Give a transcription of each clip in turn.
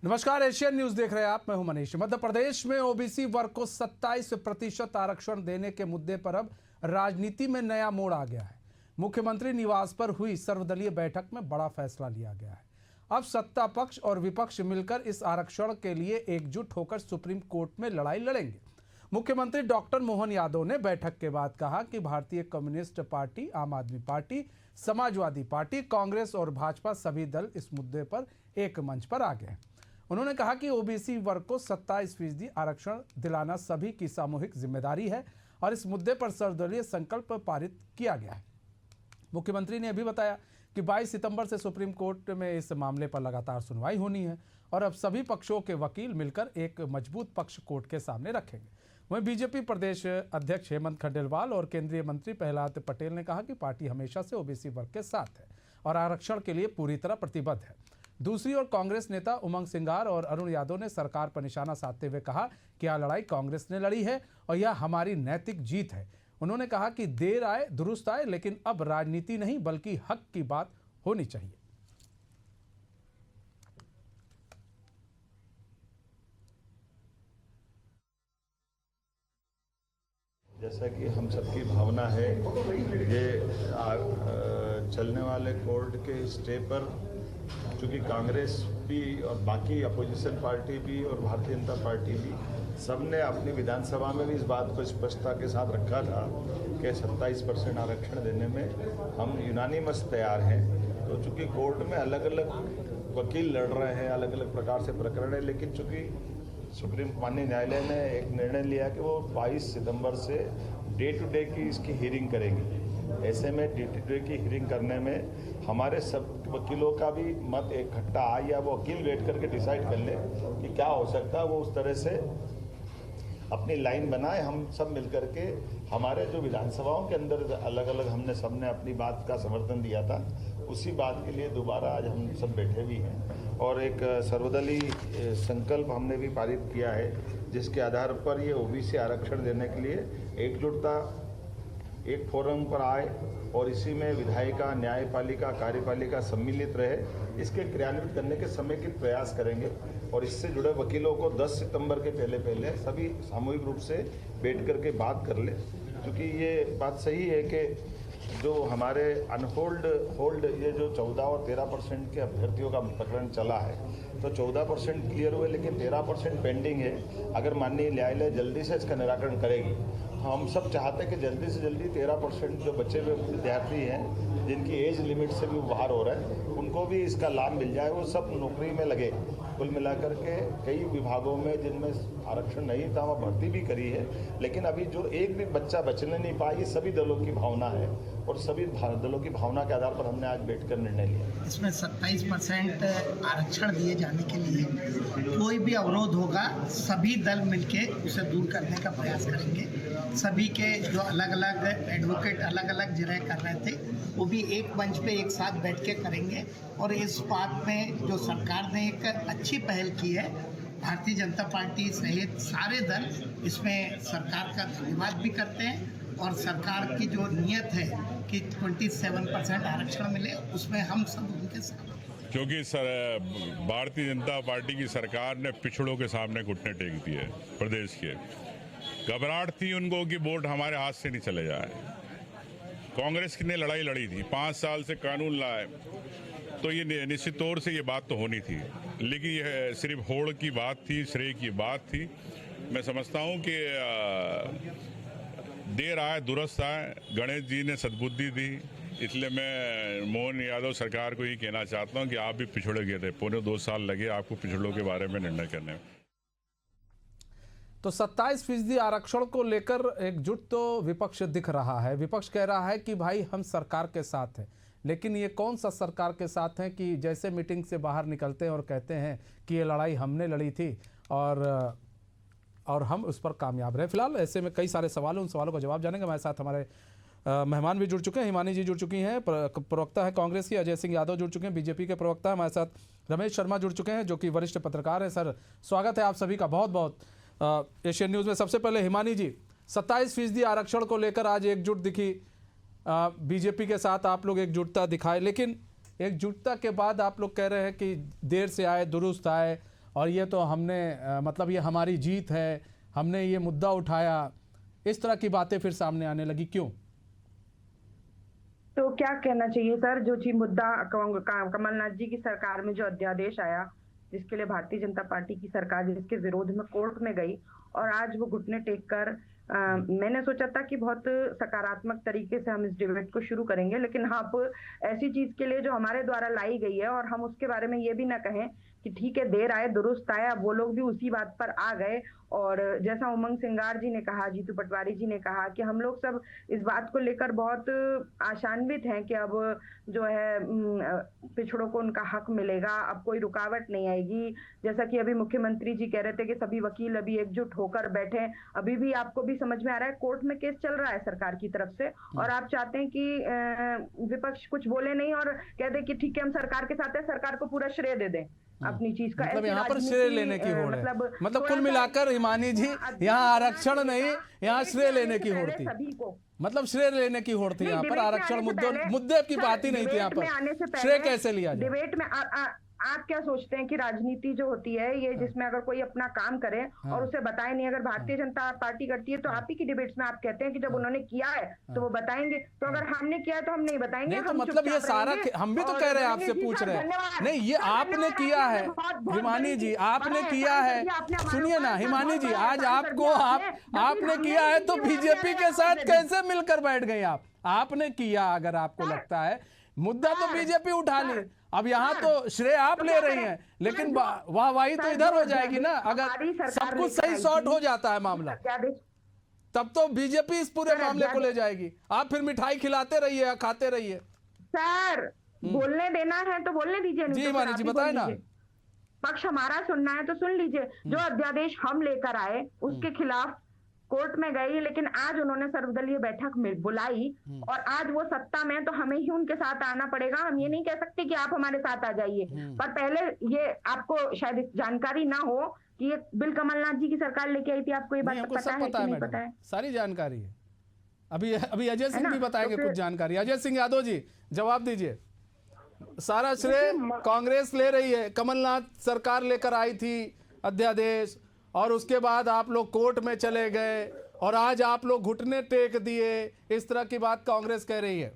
नमस्कार, Asian news देख रहे हैं आप। मैं हूं मनीष। मध्य प्रदेश में ओबीसी वर्ग को 27% आरक्षण देने के मुद्दे पर अब राजनीति में नया मोड़ आ गया है। मुख्यमंत्री निवास पर हुई सर्वदलीय बैठक में बड़ा फैसला लिया गया है। अब सत्ता पक्ष और विपक्ष मिलकर इस आरक्षण के लिए एकजुट होकर सुप्रीम कोर्ट में लड़ाई लड़ेंगे। मुख्यमंत्री डॉक्टर मोहन यादव ने बैठक के बाद कहा कि भारतीय कम्युनिस्ट पार्टी, आम आदमी पार्टी, समाजवादी पार्टी, कांग्रेस और भाजपा सभी दल इस मुद्दे पर एक मंच पर आ गए हैं। उन्होंने कहा कि ओबीसी वर्ग को 27% आरक्षण दिलाना सभी की सामूहिक जिम्मेदारी है और इस मुद्दे पर सर्वदलीय संकल्प पारित किया गया है। मुख्यमंत्री ने भी बताया कि 22 सितंबर से सुप्रीम कोर्ट में इस मामले पर लगातार सुनवाई होनी है और अब सभी पक्षों के वकील मिलकर एक मजबूत पक्ष कोर्ट के सामने रखेंगे। वहीं बीजेपी प्रदेश अध्यक्ष हेमंत खंडेलवाल और केंद्रीय मंत्री प्रहलाद पटेल ने कहा कि पार्टी हमेशा से ओबीसी वर्ग के साथ है और आरक्षण के लिए पूरी तरह प्रतिबद्ध है। दूसरी ओर कांग्रेस नेता उमंग सिंगार और अरुण यादव ने सरकार पर निशाना साधते हुए कहा कि यह लड़ाई कांग्रेस ने लड़ी है और यह हमारी नैतिक जीत है। उन्होंने कहा कि देर आए दुरुस्त आए, लेकिन अब राजनीति नहीं बल्कि हक की बात होनी चाहिए। जैसा कि हम सबकी भावना है, ये चलने वाले कोर्ट के स्टे पर चूँकि कांग्रेस भी और बाकी अपोजिशन पार्टी भी और भारतीय जनता पार्टी भी सबने अपनी विधानसभा में भी इस बात को स्पष्टता के साथ रखा था कि 27% आरक्षण देने में हम यूनानिमस तैयार हैं। तो चूँकि कोर्ट में अलग अलग वकील लड़ रहे हैं, अलग अलग प्रकार से प्रकरण है, लेकिन चूँकि सुप्रीम माननीय न्यायालय ने एक निर्णय लिया कि वो 22 सितंबर से डे टू डे की इसकी हियरिंग करेंगी। ऐसे में डे टू डे की हियरिंग करने में हमारे सब वकीलों का भी मत इकट्ठा आए या वो वकील बैठ करके डिसाइड कर ले कि क्या हो सकता है, वो उस तरह से अपनी लाइन बनाए। हम सब मिलकर के हमारे जो विधानसभाओं के अंदर अलग अलग हमने सबने अपनी बात का समर्थन दिया था, उसी बात के लिए दोबारा आज हम सब बैठे भी हैं और एक सर्वदलीय संकल्प हमने भी पारित किया है, जिसके आधार पर ये ओबीसी आरक्षण देने के लिए एकजुटता एक फोरम पर आए और इसी में विधायिका, न्यायपालिका, कार्यपालिका सम्मिलित रहे। इसके क्रियान्वित करने के समय के प्रयास करेंगे और इससे जुड़े वकीलों को 10 सितंबर के पहले सभी सामूहिक रूप से बैठ करके बात कर ले। क्योंकि ये बात सही है कि जो हमारे होल्ड ये जो 14 और 13% के अभ्यर्थियों का प्रकरण चला है, तो 14% क्लियर हुए लेकिन 13% पेंडिंग है। अगर माननीय न्यायालय जल्दी से इसका निराकरण करेगी तो हम सब चाहते हैं कि जल्दी से जल्दी 13% जो बचे हुए विद्यार्थी हैं जिनकी एज लिमिट से भी बाहर हो रहा है, उनको भी इसका लाभ मिल जाए, वो सब नौकरी में लगे। कुल मिलाकर के कई विभागों में जिनमें आरक्षण नहीं था वह भर्ती भी करी है, लेकिन अभी जो एक भी बच्चा बचने नहीं पाया, ये सभी दलों की भावना है और सभी दलों की भावना के आधार पर हमने आज बैठकर निर्णय लिया। इसमें 27% आरक्षण दिए जाने के लिए कोई भी अवरोध होगा, सभी दल मिलके उसे दूर करने का प्रयास करेंगे। सभी के जो अलग अलग एडवोकेट अलग अलग जगह कर रहे थे, वो भी एक मंच पे एक साथ बैठ के करेंगे और इस बात में जो सरकार ने एक अच्छी पहल की है, भारतीय जनता पार्टी सहित सारे दल इसमें सरकार का धन्यवाद भी करते हैं और सरकार की जो नीयत है कि 27% आरक्षण मिले, उसमें हम सब उनके साथ। क्योंकि भारतीय जनता पार्टी की सरकार ने पिछड़ों के सामने घुटने टेक दिए। प्रदेश के घबराहट थी उनको कि वोट हमारे हाथ से नहीं चले जाए। कांग्रेस ने लड़ाई लड़ी थी, 5 साल से कानून लाए, तो ये निश्चित तौर से ये बात तो होनी थी, लेकिन यह सिर्फ होड़ की बात थी, श्रेय की बात थी। मैं समझता हूँ कि देर आए दुरुस्त आए, गणेश जी ने सद्बुद्धि दी, इसलिए मैं मोहन यादव सरकार को ये कहना चाहता हूँ कि आप भी पिछड़े गए थे, पौने 2 साल लगे आपको पिछड़ों के बारे में निर्णय करने में। तो 27% आरक्षण को लेकर एकजुट तो विपक्ष दिख रहा है। विपक्ष कह रहा है कि भाई हम सरकार के साथ हैं, लेकिन ये कौन सा सरकार के साथ हैं कि जैसे मीटिंग से बाहर निकलते हैं और कहते हैं कि ये लड़ाई हमने लड़ी थी और हम उस पर कामयाब रहे। फिलहाल ऐसे में कई सारे सवाल हैं, उन सवालों का जवाब जानेंगे। हमारे साथ हमारे मेहमान भी जुड़ चुके हैं। हिमानी जी जुड़ चुकी हैं, प्रवक्ता है कांग्रेस की। अजय सिंह यादव जुड़ चुके हैं, बीजेपी के प्रवक्ता है। हमारे साथ रमेश शर्मा जुड़ चुके हैं, जो कि वरिष्ठ पत्रकार है। सर, स्वागत है आप सभी का बहुत बहुत एशियन न्यूज़ में। सबसे पहले हिमानी जी, 27% आरक्षण को लेकर आज एकजुट दिखी, बीजेपी के साथ आप लोग एकजुटता दिखाए, लेकिन एकजुटता के बाद आप लोग कह रहे हैं कि देर से आए दुरुस्त आए और ये तो हमने मतलब ये हमारी जीत है, हमने ये मुद्दा उठाया, इस तरह की बातें फिर सामने आने लगी, क्यों? तो क्या कहना चाहिए सर, जो चीज मुद्दा कमलनाथ जी की सरकार में जो अध्यादेश आया, जिसके लिए भारतीय जनता पार्टी की सरकार जिसके विरोध में कोर्ट में गई और आज वो घुटने टेक कर मैंने सोचा था कि बहुत सकारात्मक तरीके से हम इस डिबेट को शुरू करेंगे, लेकिन हाँ, अब ऐसी चीज के लिए जो हमारे द्वारा लाई गई है और हम उसके बारे में ये भी ना कहें कि ठीक है देर आए दुरुस्त आए, अब वो लोग भी उसी बात पर आ गए। और जैसा उमंग सिंगार जी ने कहा, जीतू पटवारी जी ने कहा कि हम लोग सब इस बात को लेकर बहुत आशान्वित हैं कि अब जो है पिछड़ों को उनका हक मिलेगा, अब कोई रुकावट नहीं आएगी। जैसा कि अभी मुख्यमंत्री जी कह रहे थे कि सभी वकील अभी एकजुट होकर बैठे, अभी भी आपको भी समझ में आ रहा है कोर्ट में केस चल रहा है सरकार की तरफ से, और आप चाहते हैं कि विपक्ष कुछ बोले नहीं और कह दे कि ठीक है हम सरकार के साथ है, सरकार को पूरा श्रेय दे दें अपनी चीज का। मतलब यहाँ पर श्रेय लेने की होड़ है, मतलब कुल मिलाकर हिमानी जी यहाँ आरक्षण नहीं, यहाँ श्रेय लेने की होड़ थी, सभी को मतलब श्रेय लेने की होड़ थी यहाँ पर, आरक्षण मुद्दे की बात ही नहीं थी यहाँ पर, श्रेय कैसे लिया जाए? डिबेट में आप क्या सोचते हैं कि राजनीति जो होती है ये जिसमें अगर कोई अपना काम करे और उसे बताए नहीं, अगर भारतीय जनता पार्टी करती है तो आप ही की डिबेट्स में आप कहते हैं कि जब उन्होंने किया है तो वो बताएंगे, तो अगर हमने किया है तो हम नहीं बताएंगे। नहीं तो मतलब ये सारा हम भी तो कह रहे हैं, आपसे पूछ रहे हैं, नहीं ये आपने किया है हिमानी जी, आपने किया है, सुनिए ना हिमानी जी, आज आपको आपने किया है तो बीजेपी के साथ कैसे मिलकर बैठ गए आप? आपने किया, अगर आपको लगता है मुद्दा तो बीजेपी उठा ली, अब यहाँ तो श्रेय आप ले रही हैं, लेकिन वाहवाही तो इधर हो जाएगी ना, अगर सब कुछ सही सॉर्ट हो जाता है मामला तब तो बीजेपी इस पूरे मामले को ले जाएगी, आप फिर मिठाई खिलाते रहिए, खाते रहिए। सर बोलने देना है तो बोलने दीजिए। जी हिमानी जी बताए ना, पक्ष हमारा सुनना है तो सुन लीजिए। जो अध्यादेश हम लेकर आए उसके खिलाफ कोर्ट में गई, लेकिन आज उन्होंने सर्वदलीय बैठक में बुलाई और आज वो सत्ता में, तो हमें ही उनके साथ आना पड़ेगा। हम ये नहीं कह सकते कि आप हमारे साथ आ जाइए, पर पहले ये आपको शायद जानकारी ना हो कि ये बिल कमलनाथ जी की सरकार लेके आई थी, आपको ये बात पता है कि नहीं पता है? सारी जानकारी है। अभी अजय सिंह भी बताएंगे कुछ जानकारी। अजय सिंह यादव जी जवाब दीजिए। सारा श्रेय कांग्रेस ले रही है, कमलनाथ सरकार लेकर आई थी अध्यादेश और उसके बाद आप लोग कोर्ट में चले गए और आज आप लोग घुटने टेक दिए, इस तरह की बात कांग्रेस कह रही है।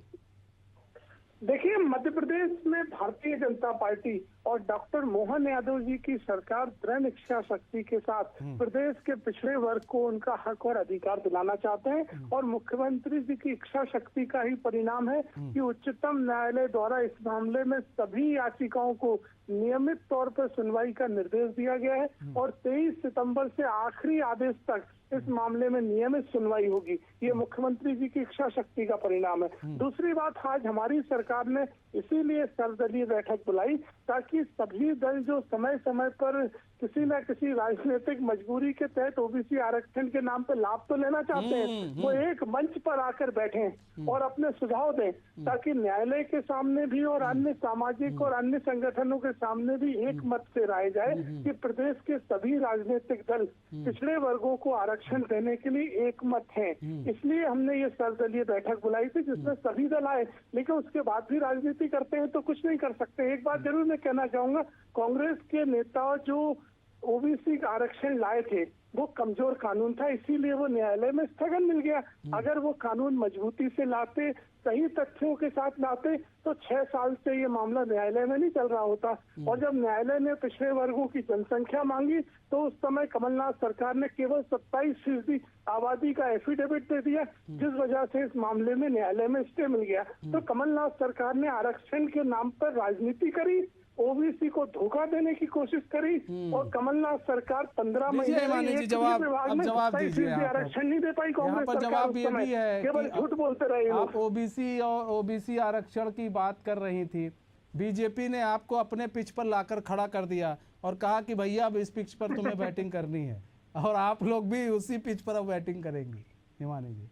देखिए, मध्य प्रदेश में भारतीय जनता पार्टी और डॉक्टर मोहन यादव जी की सरकार दृढ़ इच्छा शक्ति के साथ प्रदेश के पिछड़े वर्ग को उनका हक और अधिकार दिलाना चाहते हैं और मुख्यमंत्री जी की इच्छा शक्ति का ही परिणाम है कि उच्चतम न्यायालय द्वारा इस मामले में सभी याचिकाओं को नियमित तौर पर सुनवाई का निर्देश दिया गया है और 23 सितंबर से आखिरी आदेश तक इस मामले में नियमित सुनवाई होगी। ये मुख्यमंत्री जी की इच्छा शक्ति का परिणाम है। दूसरी बात, आज हमारी सरकार ने इसीलिए सर्वदलीय बैठक बुलाई ताकि सभी दल जो समय समय पर किसी न किसी राजनीतिक मजबूरी के तहत ओबीसी आरक्षण के नाम पर लाभ तो लेना चाहते हैं, वो एक मंच पर आकर बैठे और अपने सुझाव दें ताकि न्यायालय के सामने भी और अन्य सामाजिक और अन्य संगठनों के सामने भी एक मत से राय जाए कि प्रदेश के सभी राजनीतिक दल पिछड़े वर्गों को आरक्षण देने के लिए एक मत है। इसलिए हमने ये सर्वदलीय बैठक बुलाई थी जिसमें सभी दल आए, लेकिन उसके बाद भी राजनीति करते हैं तो कुछ नहीं कर सकते। एक बात जरूर मैं कहना चाहूंगा, कांग्रेस के नेता जो ओबीसी का आरक्षण लाए थे वो कमजोर कानून था, इसीलिए वो न्यायालय में स्थगन मिल गया। अगर वो कानून मजबूती से लाते, सही तथ्यों के साथ लाते तो 6 साल से ये मामला न्यायालय में नहीं चल रहा होता। और जब न्यायालय ने पिछड़े वर्गों की जनसंख्या मांगी तो उस समय कमलनाथ सरकार ने केवल 27% आबादी का एफिडेविट दे दिया, जिस वजह से इस मामले में न्यायालय में स्टे मिल गया। तो कमलनाथ सरकार ने आरक्षण के नाम पर राजनीति करी, ओबीसी को धोखा देने की कोशिश करी और कमलनाथ सरकार 15 महीने आरक्षण नहीं दे पाई। कांग्रेस सरकार जवाब ये भी है केवल झूठ बोलते रहे। आप ओबीसी आरक्षण की बात कर रही थी, बीजेपी ने आपको अपने पिच पर लाकर खड़ा कर दिया और कहा कि भैया अब इस पिच पर तुम्हें बैटिंग करनी है और आप लोग भी उसी पिच पर अब बैटिंग करेंगी। हिमानी जी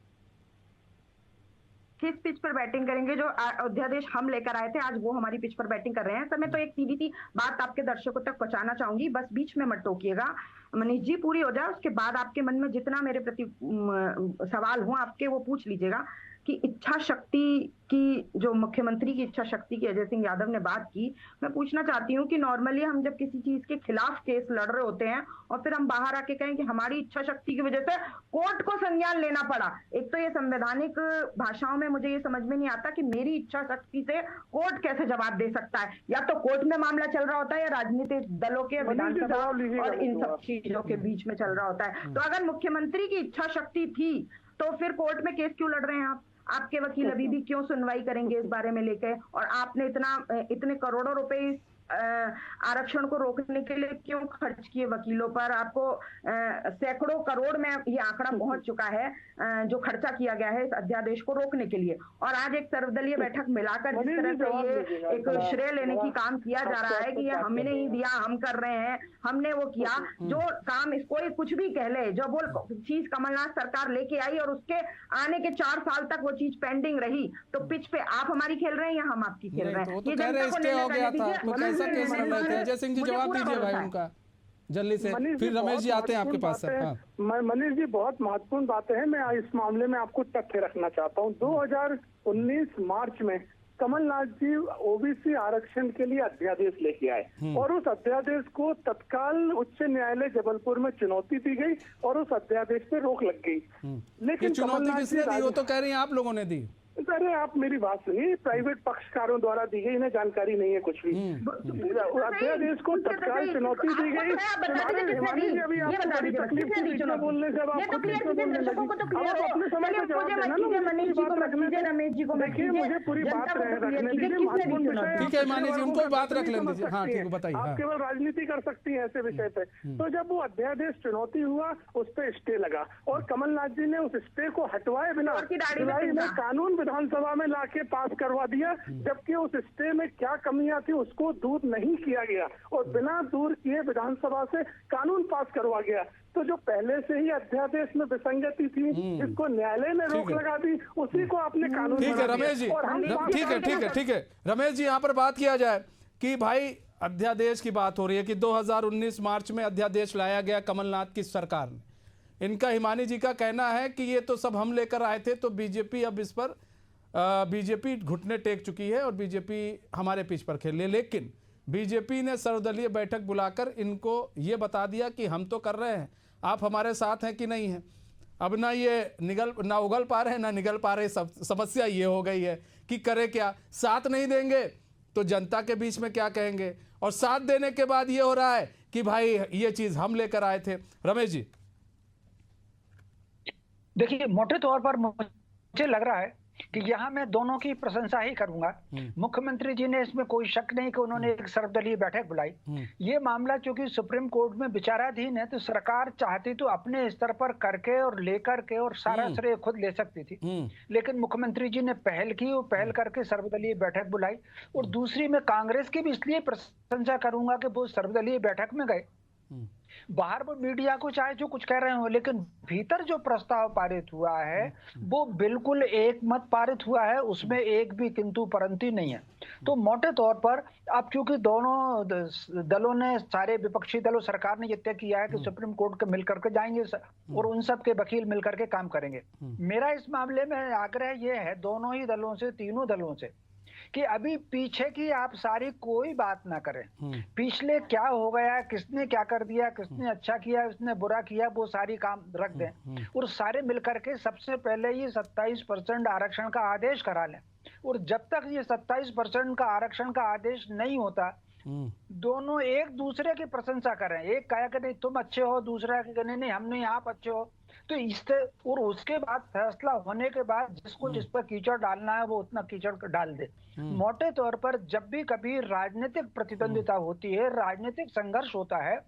किस पिच पर बैटिंग करेंगे? जो अध्यादेश हम लेकर आए थे आज वो हमारी पिच पर बैटिंग कर रहे हैं। सर मैं तो एक सीधी सी बात आपके दर्शकों तक पहुंचाना चाहूंगी, बस बीच में मत टोकिएगा। मनीष जी पूरी हो जाए उसके बाद आपके मन में जितना मेरे प्रति सवाल हो आपके वो पूछ लीजिएगा। कि इच्छा शक्ति की, जो मुख्यमंत्री की इच्छा शक्ति की अजय सिंह यादव ने बात की, मैं पूछना चाहती हूँ कि नॉर्मली हम जब किसी चीज के खिलाफ केस लड़ रहे होते हैं और फिर हम बाहर आके कहें कि हमारी इच्छा शक्ति की वजह से कोर्ट को संज्ञान लेना पड़ा, एक तो ये संवैधानिक भाषाओं में मुझे ये समझ में नहीं आता कि मेरी इच्छा शक्ति से कोर्ट कैसे जवाब दे सकता है। या तो कोर्ट में मामला चल रहा होता है या राजनीतिक दलों के, विधानसभा और इन सब चीजों के बीच में चल रहा होता है। तो अगर मुख्यमंत्री की इच्छा शक्ति थी तो फिर कोर्ट में केस क्यों लड़ रहे हैं आप? आपके वकील अभी भी क्यों सुनवाई करेंगे इस बारे में लेके? और आपने इतने करोड़ों रुपए इस आरक्षण को रोकने के लिए क्यों खर्च किए वकीलों पर? आपको सैकड़ों करोड़ में ये आंकड़ा पहुंच चुका है जो खर्चा किया गया है इस अध्यादेश को रोकने के लिए। और आज एक सर्वदलीय बैठक मिलाकर जिस तरह से ये एक श्रेय लेने की काम किया जा रहा है कि ये हमने नहीं दिया, हम कर रहे हैं, हमने वो किया, जो काम इसको कुछ भी कह ले, जो वो चीज कमलनाथ सरकार लेके आई और उसके आने के 4 साल तक वो चीज पेंडिंग रही, तो पिच पे आप हमारी खेल रहे हैं या हम आपकी खेल रहे हैं? ये जनता को निर्णय करने दीजिए। केस लड़ रहे थे अजय सिंह जी, जवाब दीजिए भाई उनका जल्दी से, फिर रमेश जी आते हैं आपके पास सर। हाँ। मनीष जी, बहुत महत्वपूर्ण बातें हैं। मैं इस मामले में आपको तथ्य रखना चाहता हूँ। 2019 मार्च में कमलनाथ जी ओबीसी आरक्षण के लिए अध्यादेश लेके आए और उस अध्यादेश को तत्काल उच्च न्यायालय जबलपुर में चुनौती दी गई और उस अध्यादेश पे रोक लग गई। लेकिन चुनौती किसने दी? वो तो कह रही हैं आप लोगों ने दी। अरे आप मेरी बात सुनिए, प्राइवेट पक्षकारों द्वारा दी गई, इन्हें जानकारी नहीं है कुछ भी। अध्यादेश को तत्काल चुनौती दी गई। हिमानी जी, अभी आपको बड़ी तकलीफ थी बोलने से, अब आप खुद से बोलने लगी। आप अपने समय पर जवाब देना ना, देखिए मुझे पूरी बात रखने दीजिए, महत्वपूर्ण विषय। ठीक है हिमानी जी, उनको भी बात रख लेने दीजिए। हाँ ठीक है, बताइए। आप केवल राजनीति कर सकती हैं ऐसे विषय पे। तो जब वो अध्यादेश चुनौती हुआ, उस पर स्टे लगा और कमलनाथ जी ने उस स्टे को हटवाए बिना जुलाई में कानून विधानसभा में लाके पास करवा दिया, जबकि उस स्टे में क्या कमियां थी उसको दूर नहीं किया गया और बिना दूर किए विधानसभा से कानून पास करवा गया। तो जो पहले से ही अध्यादेश में विसंगति थी, जिसको न्यायालय ने रोक लगा दी, उसी को आपने कानून। ठीक है रमेश जी, ठीक है रमेश जी, यहाँ पर बात किया जाए कि भाई अध्यादेश की बात हो रही है कि 2019 मार्च में अध्यादेश लाया गया कमलनाथ की सरकार ने। इनका, हिमानी जी का कहना है कि ये तो सब हम लेकर आए थे, तो बीजेपी अब इस पर बीजेपी घुटने टेक चुकी है और बीजेपी हमारे पीछ पर खेल रही है। लेकिन बीजेपी ने सर्वदलीय बैठक बुलाकर इनको ये बता दिया कि हम तो कर रहे हैं, आप हमारे साथ हैं कि नहीं हैं। अब ना ये ना उगल पा रहे हैं ना निगल पा रहे। समस्या ये हो गई है कि करे क्या? साथ नहीं देंगे तो जनता के बीच में क्या कहेंगे, और साथ देने के बाद ये हो रहा है कि भाई ये चीज हम लेकर आए थे। रमेश जी, देखिए मोटे तौर पर मुझे लग रहा है कि यहाँ मैं दोनों की प्रशंसा ही करूंगा। मुख्यमंत्री जी ने, इसमें कोई शक नहीं कि उन्होंने एक सर्वदलीय बैठक बुलाई। ये मामला चूंकि सुप्रीम कोर्ट में विचाराधीन है, तो सरकार चाहती तो अपने स्तर पर करके और लेकर के और सारा श्रेय खुद ले सकती थी, लेकिन मुख्यमंत्री जी ने पहल की और पहल करके सर्वदलीय बैठक बुलाई। और दूसरी मैं कांग्रेस की भी इसलिए प्रशंसा करूंगा कि वो सर्वदलीय बैठक में गए। बाहर वो मीडिया को चाहे जो कुछ कह रहे हो, लेकिन भीतर जो प्रस्ताव पारित हुआ है वो बिल्कुल एक मत पारित हुआ है, उसमें एक भी किंतु परंतु नहीं है। तो मोटे तौर पर अब चूंकि दोनों दलों ने, सारे विपक्षी दलों, सरकार ने ये तय किया है कि सुप्रीम कोर्ट के मिलकर के जाएंगे और उन सब के वकील मिलकर के काम करेंगे। मेरा इस मामले में आग्रह ये है दोनों ही दलों से, तीनों दलों से, कि अभी पीछे की आप सारी कोई बात ना करें। पिछले क्या हो गया, किसने क्या कर दिया, किसने अच्छा किया, किसने बुरा किया, वो सारी काम रख दें और सारे मिलकर के सबसे पहले ये 27% आरक्षण का आदेश करा लें। और जब तक ये 27% का आरक्षण का आदेश नहीं होता, दोनों एक दूसरे की प्रशंसा करें। एक कहा कि नहीं तुम अच्छे हो, दूसरा कि नहीं हम नहीं आप अच्छे हो। तो इससे, और उसके बाद फैसला होने के बाद जिसको जिस पर कीचड़ डालना है वो उतना कीचड़ डाल दे। मोटे तौर पर जब भी कभी राजनीतिक प्रतिद्वंदिता होती है, राजनीतिक संघर्ष होता है,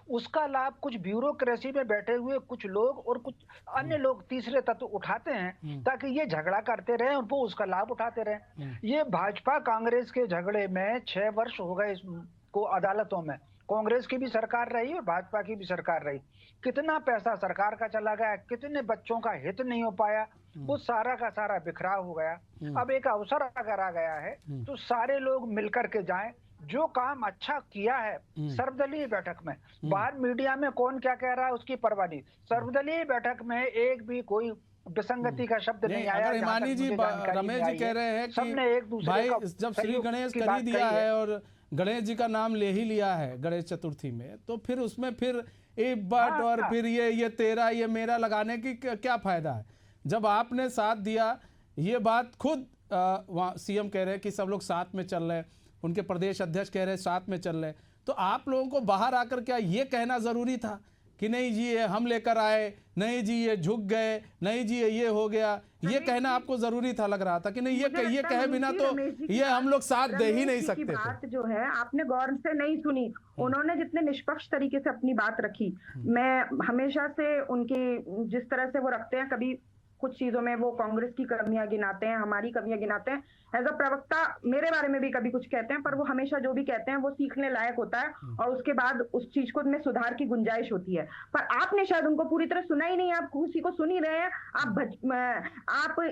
उसका लाभ कुछ ब्यूरोक्रेसी में बैठे हुए कुछ लोग और कुछ अन्य लोग, तीसरे तत्व उठाते हैं ताकि ये झगड़ा करते रहे और वो उसका लाभ उठाते रहे। ये भाजपा कांग्रेस के झगड़े में 6 वर्ष हो गए इसको अदालतों में। कांग्रेस की भी सरकार रही और भाजपा की भी सरकार रही। कितना पैसा सरकार का चला गया, कितने बच्चों का हित नहीं हो पाया, वो सारा का सारा बिखराव हो गया। अब एक अवसर अगर आ गया है तो सारे लोग मिलकर के जाएं। जो काम अच्छा किया है सर्वदलीय बैठक में, बाहर मीडिया में कौन क्या कह रहा है उसकी परवाह नहीं। सर्वदलीय बैठक में एक भी कोई विसंगति का शब्द नहीं आया। अगर जहाँ हिमानी तक जी मुझे जानकारी रमेश में जी आई कह है, रहे हैं कि सबने एक दूसरे भाई का जब श्री सहयोग गणेश की कर बात ही दिया कही है और गणेश जी का नाम ले ही लिया है गणेश चतुर्थी में, तो फिर उसमें फिर एक बट और फिर ये तेरा ये मेरा लगाने की क्या फायदा है? जब आपने साथ दिया, ये बात खुद वहाँ सीएम कह रहे हैं कि सब लोग साथ में चल रहे हैं, उनके प्रदेश अध्यक्ष कह रहे हैं साथ में चल रहे हैं, तो आप लोगों को बाहर आकर क्या ये कहना जरूरी था कि नहीं जी ये हम लेकर आए, नहीं जी ये झुक गए, नहीं जी ये हो गया, ये कहना आपको जरूरी था? लग रहा था कि नहीं ये कहे बिना तो ये हम लोग साथ दे ही नहीं सकते थे। बात जो है आपने गौर से नहीं सुनी। उन्होंने जितने निष्पक्ष तरीके से अपनी बात रखी, मैं हमेशा से उनकी जिस तरह से वो रखते हैं, कभी कुछ चीजों में वो कांग्रेस की कमियां गिनाते हैं, हमारी कमियां गिनाते हैं। एज अ प्रवक्ता मेरे बारे में भी कभी कुछ कहते हैं, पर वो हमेशा जो भी कहते हैं वो सीखने लायक होता है और उसके बाद उस चीज को में सुधार की गुंजाइश होती है। पर आपने शायद उनको पूरी तरह सुना ही नहीं, आप किसी को सुन ही रहे हैं। आप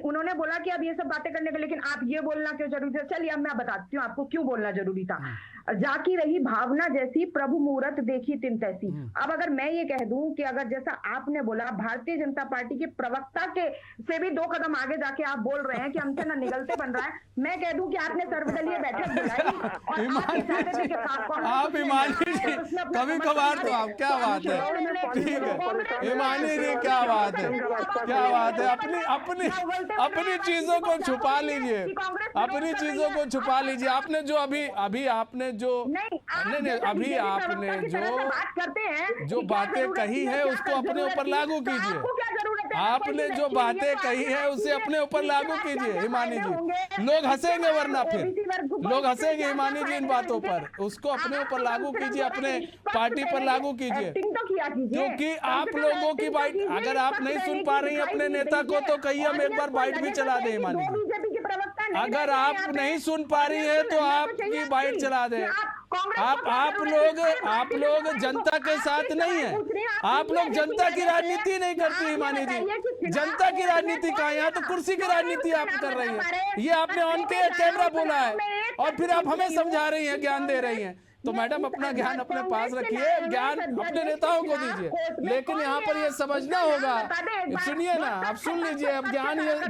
उन्होंने बोला कि अब ये सब बातें करने के, लेकिन आप ये बोलना क्यों जरूरी था? चलिए अब मैं बताती हूँ आपको क्यों बोलना जरूरी था। जाकी रही भावना जैसी, प्रभु मुहूर्त देखी तिन तैसी। अब अगर मैं ये कह दूं कि अगर जैसा आपने बोला भारतीय जनता पार्टी के प्रवक्ता के से भी 2 कदम आगे जाके आप बोल रहे हैं कि हमसे ना निगलते बन रहा है, मैं कह दूं कि आपने सर्वदलीय बैठक बुलाई और आप हिमानी जी कभी कभार तो आप, क्या बात है, ठीक है हिमानी जी, क्या बात है, क्या बात है, अपनी चीजों को छुपा लीजिए, अपनी चीजों को छुपा लीजिए। आपने जो अभी आपने जो नहीं अभी आपने जो बातें कही है उसको अपने ऊपर लागू कीजिए। आपने जो बातें कही है उसे अपने ऊपर लागू कीजिए हिमानी जी। लोग हंसेंगे, वरना फिर लोग हंसेंगे हिमानी जी इन बातों पर। उसको अपने ऊपर लागू कीजिए, अपने पार्टी पर लागू कीजिए, क्योंकि आप लोगों की बाइट अगर आप नहीं सुन पा रही हैं अपने नेता को, तो कहिए हम एक बार बाइट भी चला दें हिमानी जी। अगर आप नहीं सुन पा रही है तो आपकी बाइट चला दे। आप लोग जनता के साथ नहीं है, आप लोग जनता की राजनीति नहीं करती हिमानी जी। जनता की राजनीति कहाँ, यहाँ तो कुर्सी की राजनीति आप कर रही है। ये आपने ऑन के कैमरा बोला है और फिर आप हमें समझा रही हैं, ज्ञान दे रही हैं। तो मैडम अपना ज्ञान अपने पास रखिए, ज्ञान अपने नेताओं को दीजिए, लेकिन यहाँ पर ये समझना होगा। सुनिए ना, आप सुन लीजिए, अब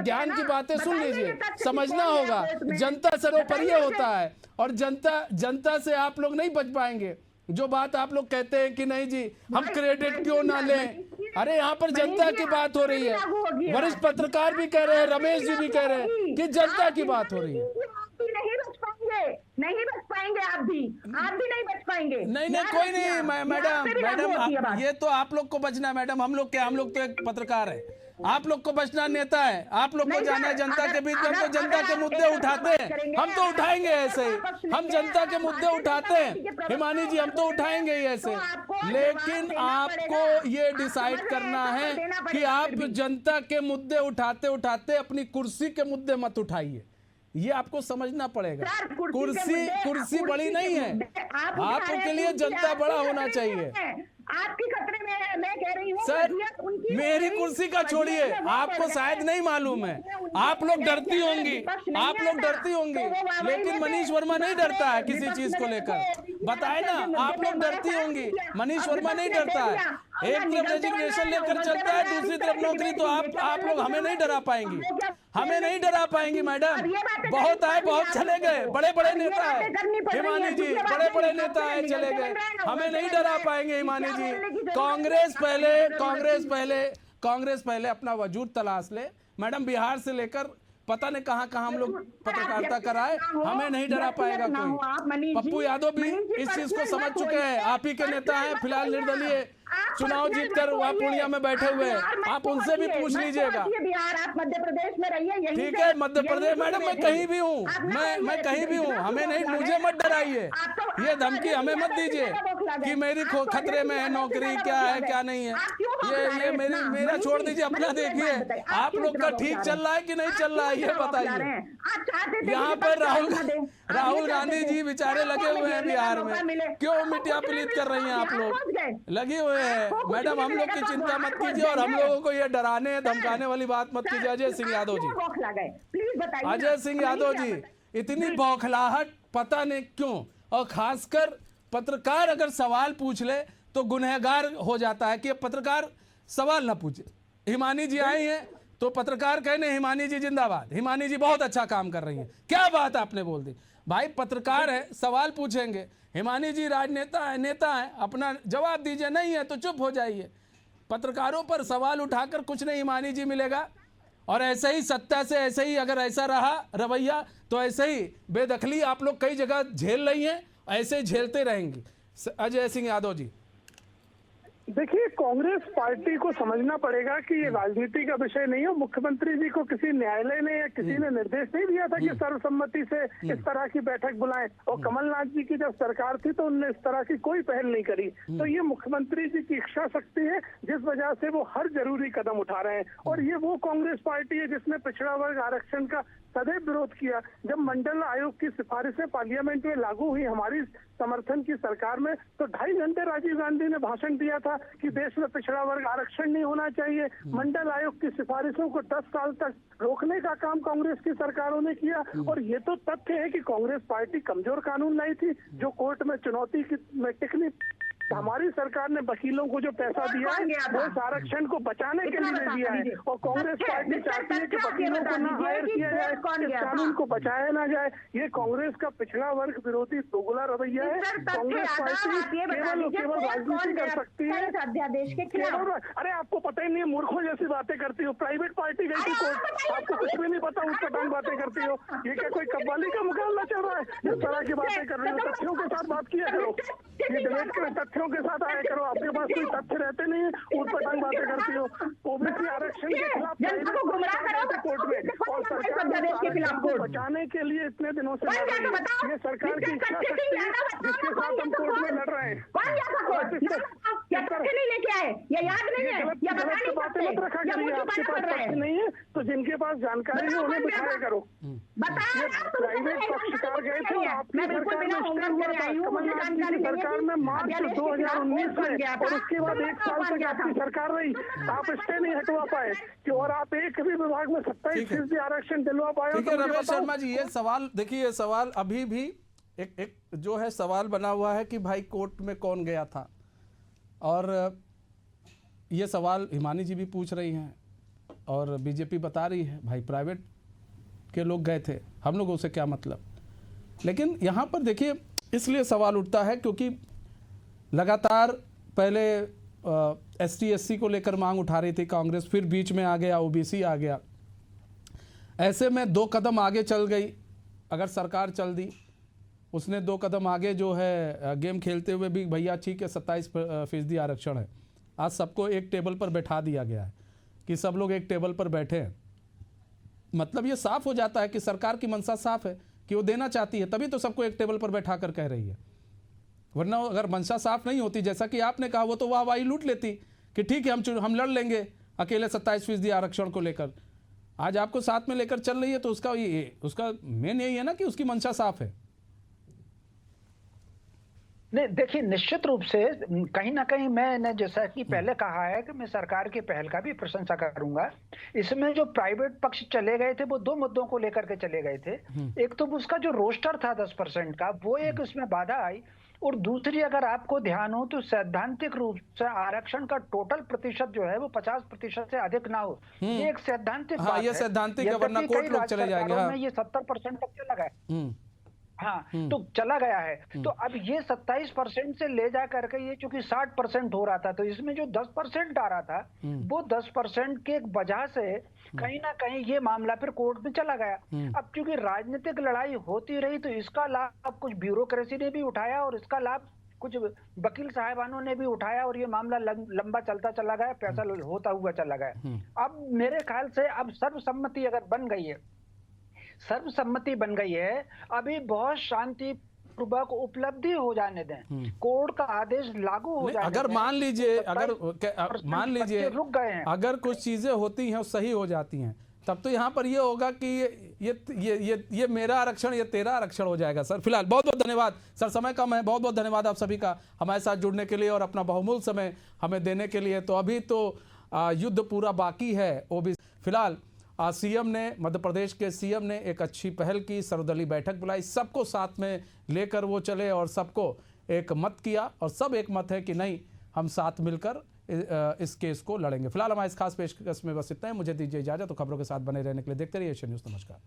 ज्ञान की बातें सुन लीजिए, समझना होगा। जनता सर्वोपरि होता है और जनता से आप लोग नहीं बच पाएंगे। जो बात आप लोग कहते हैं कि नहीं जी हम क्रेडिट क्यों ना लें, अरे यहाँ पर जनता की बात हो रही है। वरिष्ठ पत्रकार भी कह रहे हैं, रमेश जी भी कह रहे हैं कि जनता की बात हो रही है। नहीं बच पाएंगे, आप भी नहीं बच पाएंगे। नहीं कोई नहीं मैडम, ये तो आप लोग को बचना है मैडम। हम लोग तो एक पत्रकार है, आप लोग को बचना नेता है। आप लोग को जाना है जनता के बीच में। हम तो जनता के मुद्दे उठाते हैं, हम तो उठाएंगे ऐसे ही। हम जनता के मुद्दे उठाते हैं हिमानी जी, हम तो उठाएंगे ही ऐसे। लेकिन आपको ये डिसाइड करना है कि आप जनता के मुद्दे उठाते उठाते अपनी कुर्सी के मुद्दे मत उठाइए। ये आपको समझना पड़ेगा। कुर्सी बड़ी नहीं है, आपके लिए जनता बड़ा होना चाहिए। आपकी खतरे में है, मैं कह रही हूँ सर, मेरी कुर्सी का छोड़िए, आपको शायद नहीं मालूम है। आप लोग डरती होंगी, लेकिन मनीष वर्मा नहीं डरता है किसी चीज को लेकर। बताए ना, आप लोग डरती होंगी, मनीष वर्मा नहीं डरता है। एक तरफ रेजिग्नेशन लेकर चलता है, दूसरी तरफ नौकरी। तो आप लोग हमें नहीं डरा पाएंगी, हमें नहीं डरा पाएंगी मैडम। बहुत आए, बहुत चले गए, बड़े बड़े नेता है हिमानी जी, बड़े बड़े नेता है, चले गए। हमें नहीं डरा पाएंगे हिमानी जी। कांग्रेस पहले अपना वजूद तलाश ले मैडम। बिहार से लेकर पता नहीं कहां हम लोग पत्रकारिता कराए, हमें नहीं डरा पाएगा कोई। पप्पू यादव भी इस चीज को समझ चुके हैं। आप ही के नेता हैं, फिलहाल निर्दलीय चुनाव जीतकर वहाँ पूर्णिया में बैठे हुए हैं। आप उनसे भी पूछ लीजिएगा। बिहार, आप मध्य प्रदेश में रहिए। ठीक है, मध्य प्रदेश मैडम, मैं कहीं भी हूँ, मैं कहीं भी हूँ। हमें नहीं, मुझे मत डराइए, ये धमकी हमें मत दीजिए कि मेरी खतरे में है नौकरी, क्या है क्या नहीं है। ये मेरा छोड़ दीजिए, अपना देखिए। आप लोग का ठीक चल रहा है कि नहीं चल रहा है, ये बताइए। यहाँ पर राहुल गांधी जी बेचारे लगे हुए हैं बिहार में। क्यों मिटिया पलीत कर रही हैं आप लोग? लगे हुए हैं मैडम। हम लोग की चिंता मत कीजिए और हम लोगों को ये डराने धमकाने वाली बात मत कीजिए। अजय सिंह यादव जी, इतनी बौखलाहट पता नहीं क्यों। और खासकर पत्रकार अगर सवाल पूछ ले तो गुनहगार हो जाता है कि पत्रकार सवाल ना पूछे। हिमानी जी आई हैं तो पत्रकार कहने हिमानी जी जिंदाबाद, हिमानी जी बहुत अच्छा काम कर रही हैं। क्या बात आपने बोल दी भाई, पत्रकार है, सवाल पूछेंगे, हिमानी जी राजनेता है, नेता है, अपना जवाब दीजिए, नहीं है तो चुप हो जाइए। पत्रकारों पर सवाल उठाकर कुछ नहीं हिमानी जी मिलेगा। और ऐसे ही सत्ता से ऐसे ही अगर ऐसा रहा रवैया तो ऐसे ही बेदखली आप लोग कई जगह झेल रही हैं, ऐसे ही झेलते रहेंगी। अजय सिंह यादव जी, देखिए, कांग्रेस पार्टी को समझना पड़ेगा कि ये राजनीति का विषय नहीं है। मुख्यमंत्री जी को किसी न्यायालय ने या किसी ने निर्देश नहीं दिया था कि सर्वसम्मति से इस तरह की बैठक बुलाएं, और कमलनाथ जी की जब सरकार थी तो उन्होंने इस तरह की कोई पहल नहीं करी। तो ये मुख्यमंत्री जी की इच्छा शक्ति है जिस वजह से वो हर जरूरी कदम उठा रहे हैं। और ये वो कांग्रेस पार्टी है जिसने पिछड़ा वर्ग आरक्षण का सदैव विरोध किया। जब मंडल आयोग की सिफारिशें पार्लियामेंट में लागू हुई हमारी समर्थन की सरकार में, तो 2.5 घंटे राजीव गांधी ने भाषण दिया था कि देश में पिछड़ा वर्ग आरक्षण नहीं होना चाहिए। मंडल आयोग की सिफारिशों को 10 साल तक रोकने का काम कांग्रेस की सरकारों ने किया। और ये तो तथ्य है कि कांग्रेस पार्टी कमजोर कानून लाई थी जो कोर्ट में चुनौती में टिकनी। हमारी सरकार ने वकीलों को जो पैसा दिया है वो इस आरक्षण को बचाने के लिए दिया है। और कांग्रेस पार्टी चाहती है कि वकीलों को ना हायर किया जाए, इस कानून को बचाया ना जाए। ये कांग्रेस का पिछड़ा वर्ग विरोधी दोगला रवैया है। कांग्रेस पार्टी केवल केवल राजनीति कर सकती है। अध्यादेश के खिलाफ। अरे आपको पता ही नहीं है, मूर्खों जैसी बातें करती हो। प्राइवेट पार्टी गई थी कोर्ट, आपको कुछ भी नहीं पता, उस पटांग बातें करती हो। ये क्या कोई कव्वाली का मुकाबला चल रहा है? जिस तरह की बातें कर रही हो, तथ्यों के साथ बात किया करो। ये डिबेट के तथ्यों के साथ आया करो। आपके पास कोई तथ्य रहते नहीं है, ऊट पटांग बातें करती हो। ओबीसी आरक्षण के खिलाफ कोर्ट में, और सरकार को बचाने के लिए इतने दिनों से लड़ रही है। ये सरकार की इच्छा शक्ति है जिसके साथ हम कोर्ट में लड़ रहे हैं। लेके आए, ये याद नहीं है, या गलत बातें मत रखा करिए। आपके पास तथ्य नहीं है तो जिनके पास जानकारी है उन्हें दिखाया करो। प्राइवेट पक्षकार गए थे, आपकी सरकार में कमलनाथ जी की सरकार में मार्च 2019 में, और उसके बाद 1 साल तक आपकी सरकार रही, आप स्टे नहीं हटवा पाए कि, और आप एक भी विभाग में 27% आरक्षण दिलवा पाए। ठीक है रमेश शर्मा जी, ये सवाल देखिए, ये सवाल अभी भी एक जो है सवाल बना हुआ है कि भाई कोर्ट में कौन गया था, और ये सवाल हिमानी जी भी पूछ रही हैं और बीजेपी बता रही है भाई प्राइवेट के लोग गए थे, हम लोगों से क्या मतलब। लेकिन यहाँ पर देखिए इसलिए सवाल उठता है क्योंकि लगातार पहले ST SC को लेकर मांग उठा रही थी कांग्रेस, फिर बीच में आ गया OBC आ गया। ऐसे में 2 कदम आगे चल गई अगर सरकार चल दी, उसने 2 कदम आगे जो है गेम खेलते हुए भी भैया ठीक है 27% आरक्षण है, आज सबको एक टेबल पर बैठा दिया गया है कि सब लोग एक टेबल पर बैठे हैं। मतलब ये साफ हो जाता है कि सरकार की मंशा साफ है कि वो देना चाहती है, तभी तो सबको एक टेबल पर बैठा कर कह रही है। वरना अगर मंशा साफ नहीं होती, जैसा कि आपने कहा, वो तो वाहवाही लूट लेती कि ठीक है हम लड़ लेंगे अकेले 27% आरक्षण को लेकर। आज आपको साथ में लेकर चल रही है तो उसका मेन यही है ना कि उसकी मंशा साफ है। नहीं, देखिए निश्चित रूप से कहीं ना कहीं मैंने जैसा कि पहले कहा है कि मैं सरकार की पहल का भी प्रशंसा करूंगा। इसमें जो प्राइवेट पक्ष चले गए थे वो 2 मुद्दों को लेकर के चले गए थे। एक तो उसका जो रोस्टर था 10% का, वो एक उसमें बाधा आई, और दूसरी अगर आपको ध्यान हो तो सैद्धांतिक रूप से आरक्षण का टोटल प्रतिशत जो है वो 50% से अधिक ना हो, ये एक सैद्धांतिक बात है। ये सैद्धांतिक है, वरना कोर्ट लोग चले जाएंगे। ये 70% तक चला गया। हाँ, तो चला गया है। तो अब ये 27% से ले जा करके ये चूंकि 60% हो रहा था, तो इसमें जो 10% आ रहा था वो 10% के एक वजह से कहीं ना कहीं ये मामला फिर कोर्ट में चला गया। अब चूंकि राजनीतिक लड़ाई होती रही तो इसका लाभ कुछ ब्यूरोक्रेसी ने भी उठाया और इसका लाभ कुछ वकील साहिबानों ने भी उठाया, और ये मामला लंबा चलता चला गया, पैसा होता हुआ चला गया। अब मेरे ख्याल से अब सर्वसम्मति अगर बन गई है, सर्वसम्मति बन गई है, अभी बहुत शांति पूर्वक उपलब्धि हो जाने दें, कोर्ट का आदेश लागू हो जाए। अगर मान लीजिए रुक गए हैं, अगर कुछ चीजें होती हैं और सही हो जाती हैं, तब तो यहाँ पर ये होगा कि ये मेरा आरक्षण, ये तेरा आरक्षण हो जाएगा। सर फिलहाल बहुत बहुत धन्यवाद सर, समय कम है, बहुत बहुत धन्यवाद आप सभी का हमारे साथ जुड़ने के लिए और अपना बहुमूल्य समय हमें देने के लिए। तो अभी तो युद्ध पूरा बाकी है। OBC फिलहाल सीएम ने, मध्य प्रदेश के सीएम ने एक अच्छी पहल की, सर्वदलीय बैठक बुलाई, सबको साथ में लेकर वो चले और सबको एक मत किया, और सब एक मत है कि नहीं, हम साथ मिलकर इस केस को लड़ेंगे। फिलहाल हमारे इस खास पेशकश में बस इतना ही। मुझे दीजिए इजाजत। तो खबरों के साथ बने रहने के लिए देखते रहिए एशियन न्यूज़। नमस्कार।